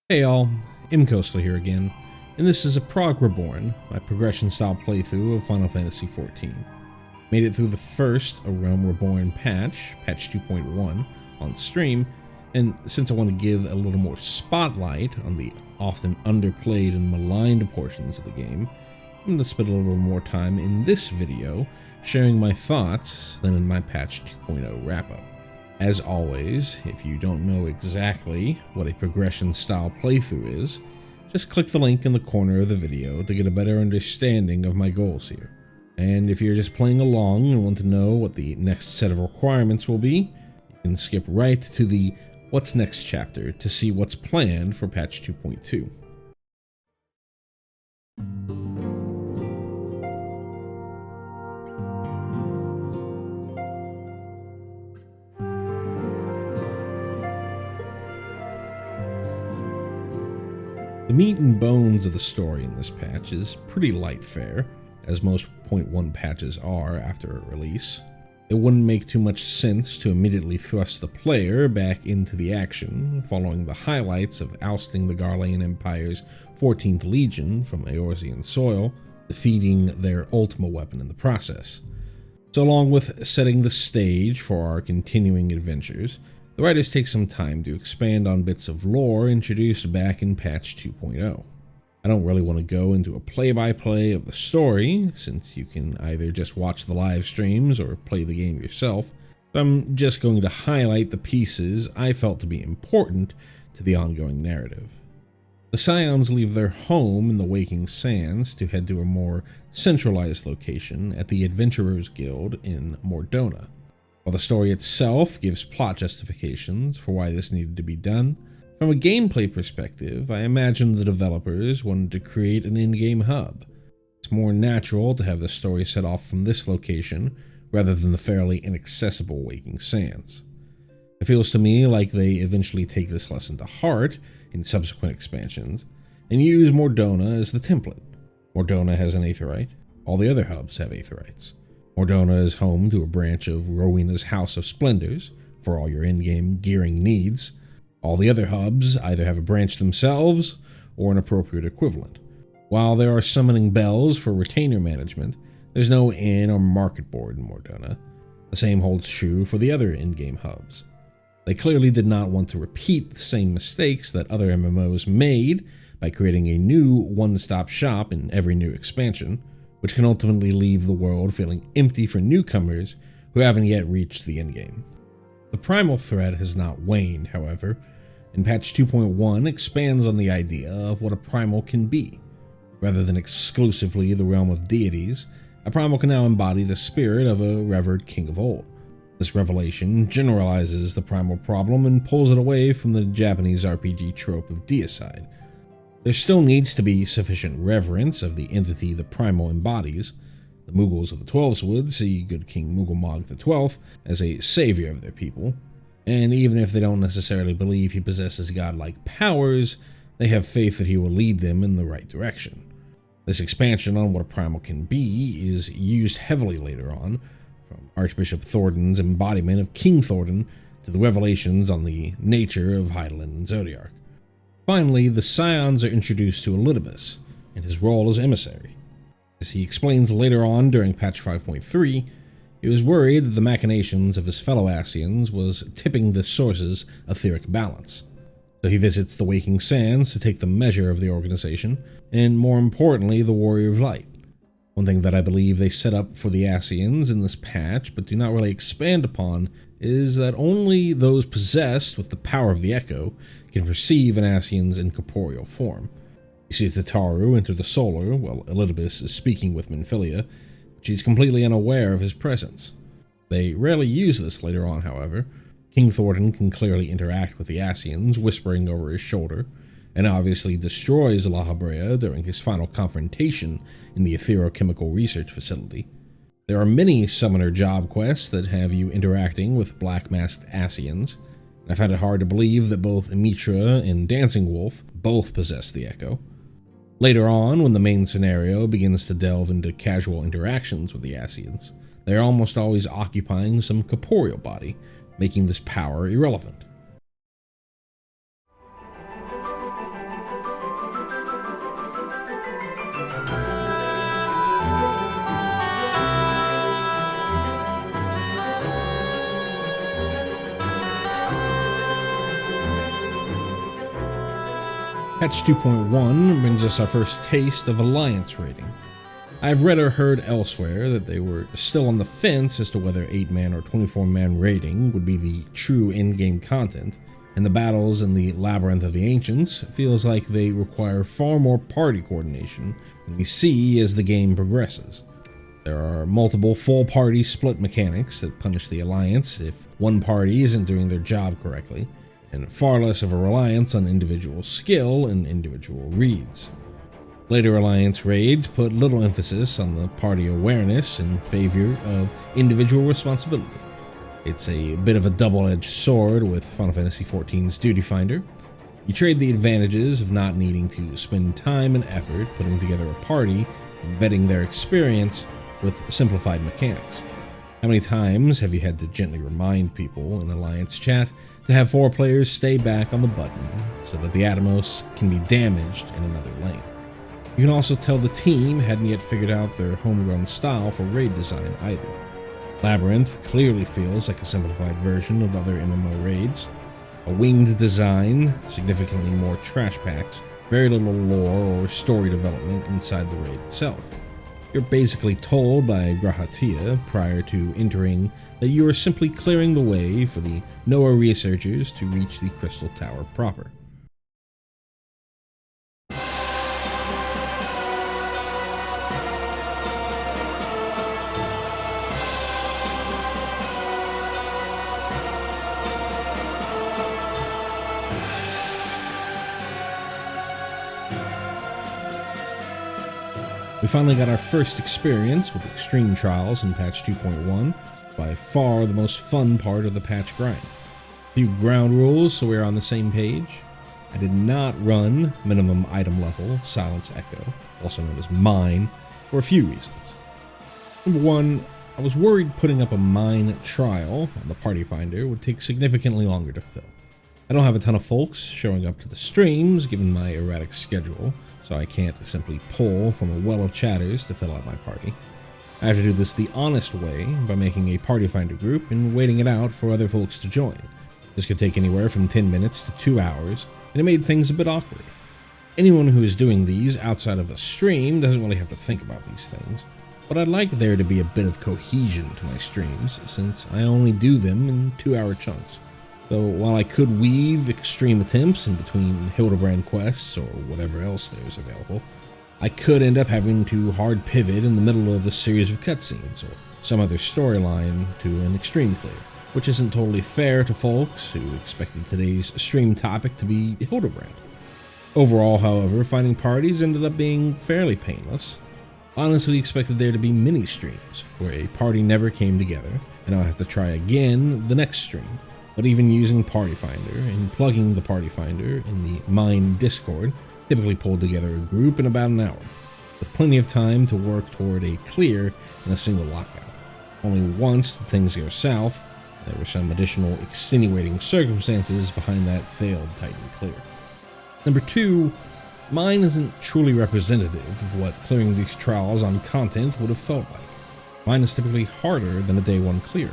Hey all, Imcoastal here again, and this is a Prog Reborn, my progression-style playthrough of Final Fantasy XIV. Made it through the first A Realm Reborn patch, patch 2.1, on stream, and since I want to give a little more spotlight on the often underplayed and maligned portions of the game, I'm going to spend a little more time in this video sharing my thoughts than in my patch 2.0 wrap-up. As always, if you don't know exactly what a progression-style playthrough is, just click the link in the corner of the video to get a better understanding of my goals here. And if you're just playing along and want to know what the next set of requirements will be, you can skip right to the What's Next chapter to see what's planned for patch 2.2. The meat and bones of the story in this patch is pretty light fare, as most 0.1 patches are after a release. It wouldn't make too much sense to immediately thrust the player back into the action, following the highlights of ousting the Garlean Empire's 14th Legion from Eorzean soil, defeating their Ultima weapon in the process. So along with setting the stage for our continuing adventures, the writers take some time to expand on bits of lore introduced back in patch 2.0. I don't really want to go into a play-by-play of the story, since you can either just watch the live streams or play the game yourself, so I'm just going to highlight the pieces I felt to be important to the ongoing narrative. The Scions leave their home in the Waking Sands to head to a more centralized location at the Adventurers Guild in Mordona. While the story itself gives plot justifications for why this needed to be done, from a gameplay perspective, I imagine the developers wanted to create an in-game hub. It's more natural to have the story set off from this location rather than the fairly inaccessible Waking Sands. It feels to me like they eventually take this lesson to heart in subsequent expansions and use Mordona as the template. Mordona has an Aetheryte. All the other hubs have Aetherites. Mordona is home to a branch of Rowena's House of Splendors for all your in-game gearing needs. All the other hubs either have a branch themselves or an appropriate equivalent. While there are summoning bells for retainer management, there's no inn or market board in Mordona. The same holds true for the other in-game hubs. They clearly did not want to repeat the same mistakes that other MMOs made by creating a new one-stop shop in every new expansion, which can ultimately leave the world feeling empty for newcomers who haven't yet reached the endgame. The primal threat has not waned, however, and patch 2.1 expands on the idea of what a primal can be. Rather than exclusively the realm of deities, a primal can now embody the spirit of a revered king of old. This revelation generalizes the primal problem and pulls it away from the Japanese RPG trope of deicide. There still needs to be sufficient reverence of the entity the primal embodies. The Mughals of the Twelveswood see good King Mughal XII as a savior of their people, and even if they don't necessarily believe he possesses godlike powers, they have faith that he will lead them in the right direction. This expansion on what a primal can be is used heavily later on, from Archbishop Thornton's embodiment of King Thornton to the revelations on the nature of Hydaelyn and Zodiark. Finally, the Scions are introduced to Elidibus, and his role as emissary. As he explains later on during patch 5.3, he was worried that the machinations of his fellow Ascians was tipping the source's etheric balance. So he visits the Waking Sands to take the measure of the organization, and more importantly, the Warrior of Light. One thing that I believe they set up for the Ascians in this patch, but do not really expand upon, is that only those possessed with the power of the Echo can perceive an Ascian's incorporeal form. You see Tataru enter the Solar while Elidibus is speaking with Minfilia, but she's completely unaware of his presence. They rarely use this later on, however. King Thornton can clearly interact with the Ascians, whispering over his shoulder, and obviously destroys La Habrea during his final confrontation in the Etherochemical Research Facility. There are many summoner job quests that have you interacting with black-masked Ascians, and I find it hard to believe that both Mitra and Dancing Wolf both possess the Echo. Later on, when the main scenario begins to delve into casual interactions with the Ascians, they are almost always occupying some corporeal body, making this power irrelevant. Patch 2.1 brings us our first taste of Alliance raiding. I've read or heard elsewhere that they were still on the fence as to whether 8-man or 24-man raiding would be the true in-game content, and the battles in the Labyrinth of the Ancients feels like they require far more party coordination than we see as the game progresses. There are multiple full party split mechanics that punish the Alliance if one party isn't doing their job correctly, and far less of a reliance on individual skill and individual reads. Later Alliance raids put little emphasis on the party awareness in favor of individual responsibility. It's a bit of a double-edged sword with Final Fantasy XIV's Duty Finder. You trade the advantages of not needing to spend time and effort putting together a party and vetting their experience with simplified mechanics. How many times have you had to gently remind people in Alliance chat to have 4 players stay back on the button so that the Atomos can be damaged in another lane? You can also tell the team hadn't yet figured out their homegrown style for raid design either. Labyrinth clearly feels like a simplified version of other MMO raids. A winged design, significantly more trash packs, very little lore or story development inside the raid itself. You're basically told by Grahatia prior to entering that you are simply clearing the way for the Noah researchers to reach the Crystal Tower proper. We finally got our first experience with Extreme Trials in patch 2.1, by far the most fun part of the patch grind. A few ground rules so we're on the same page. I did not run minimum item level Silence Echo, also known as Mine, for a few reasons. Number one, I was worried putting up a Mine trial on the Party Finder would take significantly longer to fill. I don't have a ton of folks showing up to the streams given my erratic schedule, so I can't simply pull from a well of chatters to fill out my party. I have to do this the honest way by making a Party Finder group and waiting it out for other folks to join. This could take anywhere from 10 minutes to 2 hours, and it made things a bit awkward. Anyone who is doing these outside of a stream doesn't really have to think about these things, but I'd like there to be a bit of cohesion to my streams since I only do them in 2-hour chunks. So while I could weave extreme attempts in between Hildibrand quests or whatever else there's available, I could end up having to hard pivot in the middle of a series of cutscenes or some other storyline to an extreme clear, which isn't totally fair to folks who expected today's stream topic to be Hildibrand. Overall, however, finding parties ended up being fairly painless. I honestly expected there to be mini streams where a party never came together and I'll have to try again the next stream. But even using Party Finder and plugging the Party Finder in the Mine Discord typically pulled together a group in about an hour, with plenty of time to work toward a clear in a single lockout. Only once did things go south, there were some additional extenuating circumstances behind that failed Titan clear. Number 2, Mine isn't truly representative of what clearing these trials on content would have felt like. Mine is typically harder than a day 1 clear.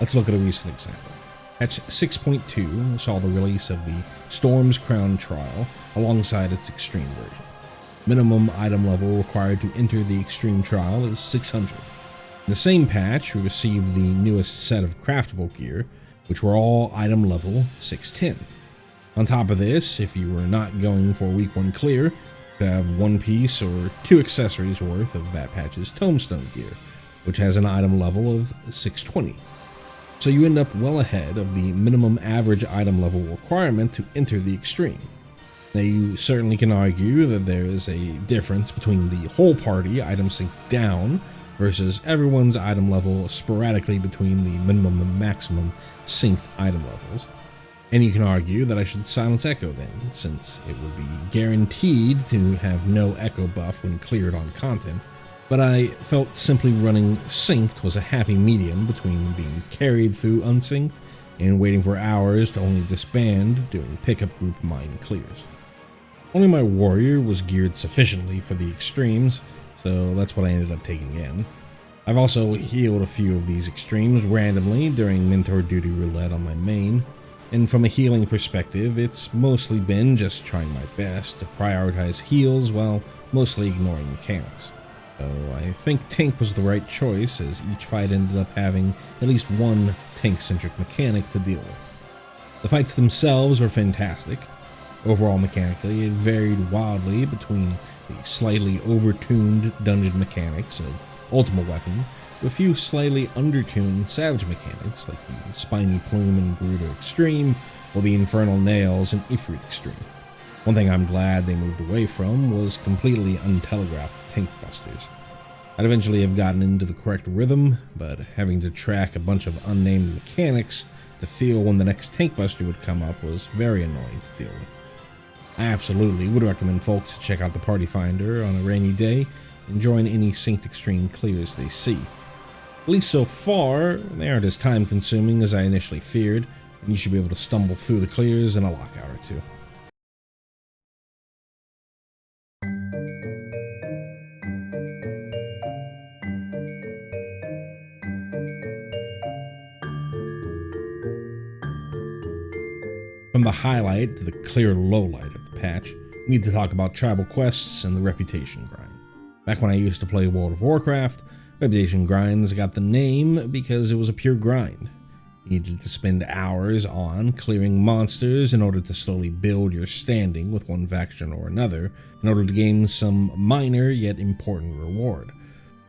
Let's look at a recent example. Patch 6.2 saw the release of the Storm's Crown trial alongside its extreme version. Minimum item level required to enter the extreme trial is 600. In the same patch, we received the newest set of craftable gear, which were all item level 610. On top of this, if you were not going for week 1 clear, you could have 1 piece or 2 accessories worth of that patch's Tombstone gear, which has an item level of 620. So you end up well ahead of the minimum average item level requirement to enter the extreme. Now you certainly can argue that there is a difference between the whole party item synced down versus everyone's item level sporadically between the minimum and maximum synced item levels. And you can argue that I should silence Echo then, since it would be guaranteed to have no Echo buff when cleared on content. But I felt simply running synced was a happy medium between being carried through unsynced and waiting for hours to only disband doing pickup group mine clears. Only my warrior was geared sufficiently for the extremes, so that's what I ended up taking in. I've also healed a few of these extremes randomly during mentor duty roulette on my main, and from a healing perspective, it's mostly been just trying my best to prioritize heals while mostly ignoring mechanics. So I think tank was the right choice, as each fight ended up having at least one tank-centric mechanic to deal with. The fights themselves were fantastic. Overall, mechanically, it varied wildly between the slightly overtuned dungeon mechanics of Ultimate Weapon to a few slightly undertuned Savage mechanics like the Spiny Plume in Gerudo Extreme or the Infernal Nails in Ifrit Extreme. One thing I'm glad they moved away from was completely untelegraphed tank busters. I'd eventually have gotten into the correct rhythm, but having to track a bunch of unnamed mechanics to feel when the next tank buster would come up was very annoying to deal with. I absolutely would recommend folks to check out the Party Finder on a rainy day and join any Synced Extreme clears they see. At least so far, they aren't as time consuming as I initially feared, and you should be able to stumble through the clears in a lockout or two. From the highlight to the clear lowlight of the patch, we need to talk about tribal quests and the reputation grind. Back when I used to play World of Warcraft, reputation grinds got the name because it was a pure grind. You needed to spend hours on clearing monsters in order to slowly build your standing with one faction or another in order to gain some minor yet important reward.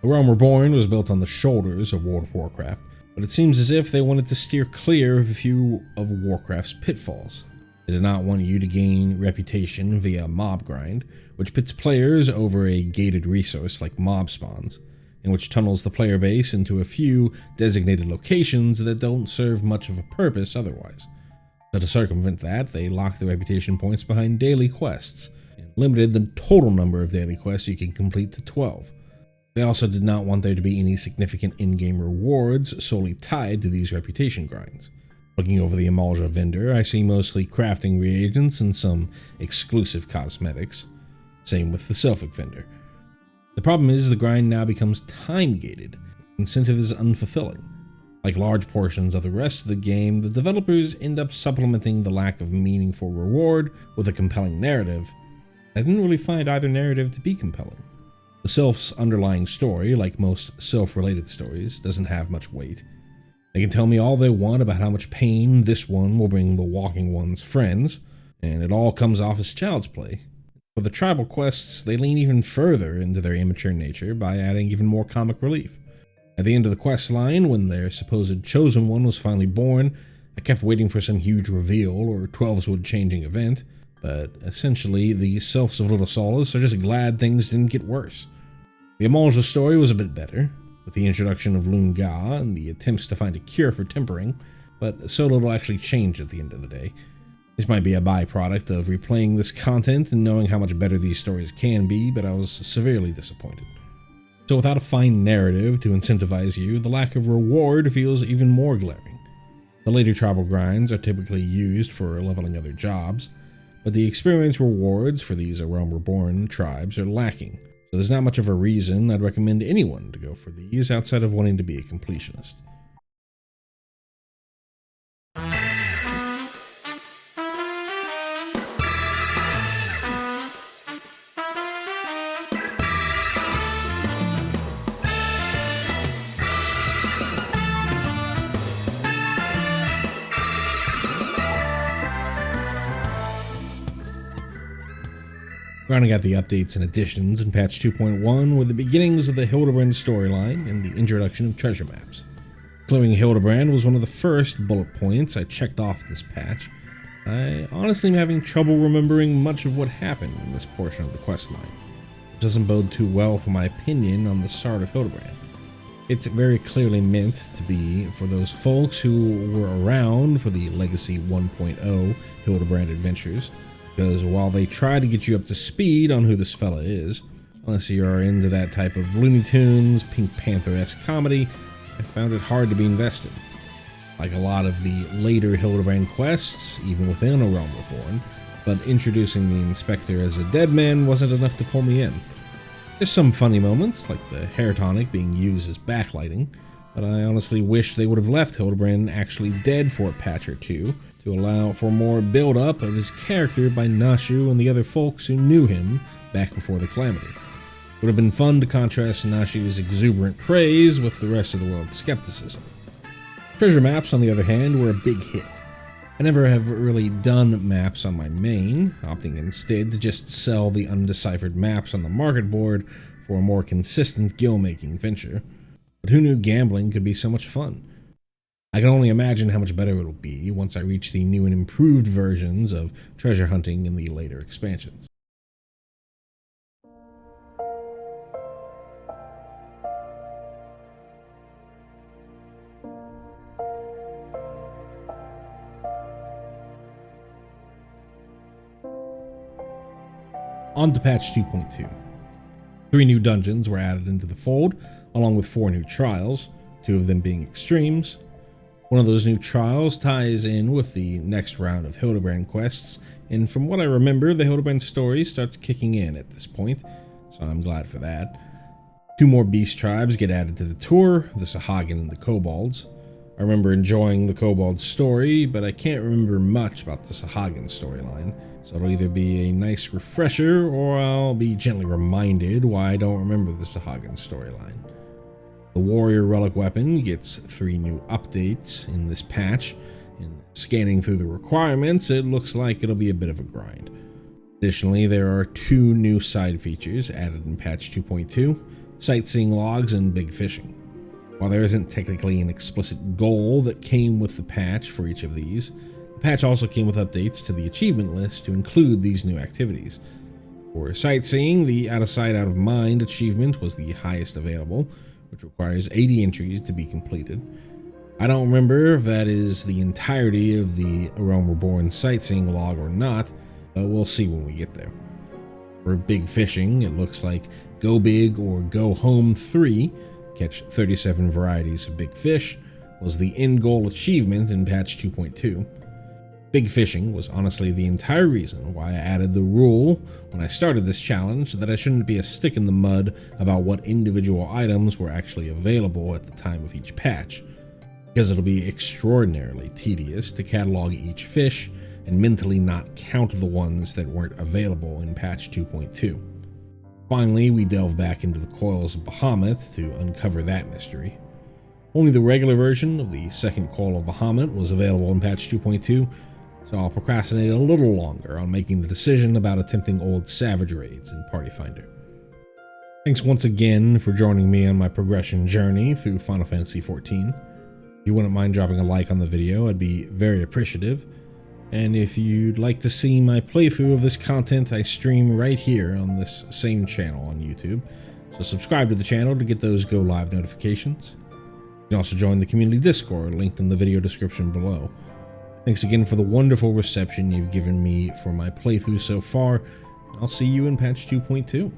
The Realm Reborn was built on the shoulders of World of Warcraft, but it seems as if they wanted to steer clear of a few of Warcraft's pitfalls. They did not want you to gain reputation via mob grind, which pits players over a gated resource like mob spawns, and which tunnels the player base into a few designated locations that don't serve much of a purpose otherwise. So to circumvent that, they locked the reputation points behind daily quests, and limited the total number of daily quests you can complete to 12. They also did not want there to be any significant in-game rewards solely tied to these reputation grinds. Looking over the Amalja vendor, I see mostly crafting reagents and some exclusive cosmetics. Same with the Sylphic vendor. The problem is the grind now becomes time-gated. Incentive is unfulfilling. Like large portions of the rest of the game, the developers end up supplementing the lack of meaningful reward with a compelling narrative. I didn't really find either narrative to be compelling. The Sylph's underlying story, like most Sylph-related stories, doesn't have much weight. They can tell me all they want about how much pain this one will bring the Walking One's friends, and it all comes off as child's play. For the tribal quests, they lean even further into their immature nature by adding even more comic relief. At the end of the quest line, when their supposed chosen one was finally born, I kept waiting for some huge reveal or 12's changing event, but essentially the Sylphs of Little Solace are just glad things didn't get worse. The Amalja story was a bit better, with the introduction of Lunga and the attempts to find a cure for tempering, but so little actually changed at the end of the day. This might be a byproduct of replaying this content and knowing how much better these stories can be, but I was severely disappointed. So without a fine narrative to incentivize you, the lack of reward feels even more glaring. The later tribal grinds are typically used for leveling other jobs, but the experience rewards for these Realm Reborn tribes are lacking. So there's not much of a reason I'd recommend anyone to go for these outside of wanting to be a completionist. Rounding out the updates and additions in patch 2.1 were the beginnings of the Hildibrand storyline and the introduction of treasure maps. Clearing Hildibrand was one of the first bullet points I checked off this patch. I honestly am having trouble remembering much of what happened in this portion of the questline, which doesn't bode too well for my opinion on the start of Hildibrand. It's very clearly meant to be for those folks who were around for the Legacy 1.0 Hildibrand adventures, because while they try to get you up to speed on who this fella is, unless you are into that type of Looney Tunes, Pink Panther-esque comedy, I found it hard to be invested. Like a lot of the later Hildibrand quests, even within A Realm Reborn, but introducing the Inspector as a dead man wasn't enough to pull me in. There's some funny moments, like the hair tonic being used as backlighting, but I honestly wish they would have left Hildibrand actually dead for a patch or two, to allow for more build-up of his character by Nashu and the other folks who knew him back before the Calamity. It would have been fun to contrast Nashu's exuberant praise with the rest of the world's skepticism. Treasure maps, on the other hand, were a big hit. I never have really done maps on my main, opting instead to just sell the undeciphered maps on the market board for a more consistent guild-making venture. But who knew gambling could be so much fun? I can only imagine how much better it'll be once I reach the new and improved versions of treasure hunting in the later expansions. On to patch 2.2. 3 new dungeons were added into the fold, along with 4 new trials, 2 of them being extremes. One of those new trials ties in with the next round of Hildibrand quests, and from what I remember, the Hildibrand story starts kicking in at this point, so I'm glad for that. 2 more beast tribes get added to the tour, the Sahagin and the Kobolds. I remember enjoying the Kobold story, but I can't remember much about the Sahagin storyline, so it'll either be a nice refresher or I'll be gently reminded why I don't remember the Sahagin storyline. The Warrior Relic weapon gets 3 new updates in this patch, and scanning through the requirements, it looks like it'll be a bit of a grind. Additionally, there are 2 new side features added in patch 2.2, sightseeing logs and big fishing. While there isn't technically an explicit goal that came with the patch for each of these, the patch also came with updates to the achievement list to include these new activities. For sightseeing, the Out of Sight, Out of Mind achievement was the highest available, which requires 80 entries to be completed. I don't remember if that is the entirety of the Prog Reborn sightseeing log or not, but we'll see when we get there. For big fishing, it looks like Go Big or Go Home 3, catch 37 varieties of big fish, was the end goal achievement in patch 2.2. Big fishing was honestly the entire reason why I added the rule when I started this challenge that I shouldn't be a stick in the mud about what individual items were actually available at the time of each patch, because it'll be extraordinarily tedious to catalog each fish and mentally not count the ones that weren't available in patch 2.2. Finally, we delve back into the coils of Bahamut to uncover that mystery. Only the regular version of the second coil of Bahamut was available in patch 2.2, so I'll procrastinate a little longer on making the decision about attempting old Savage raids in Party Finder. Thanks once again for joining me on my progression journey through Final Fantasy XIV. If you wouldn't mind dropping a like on the video, I'd be very appreciative. And if you'd like to see my playthrough of this content, I stream right here on this same channel on YouTube, so subscribe to the channel to get those go live notifications. You can also join the community Discord, linked in the video description below. Thanks again for the wonderful reception you've given me for my playthrough so far, and I'll see you in patch 2.2.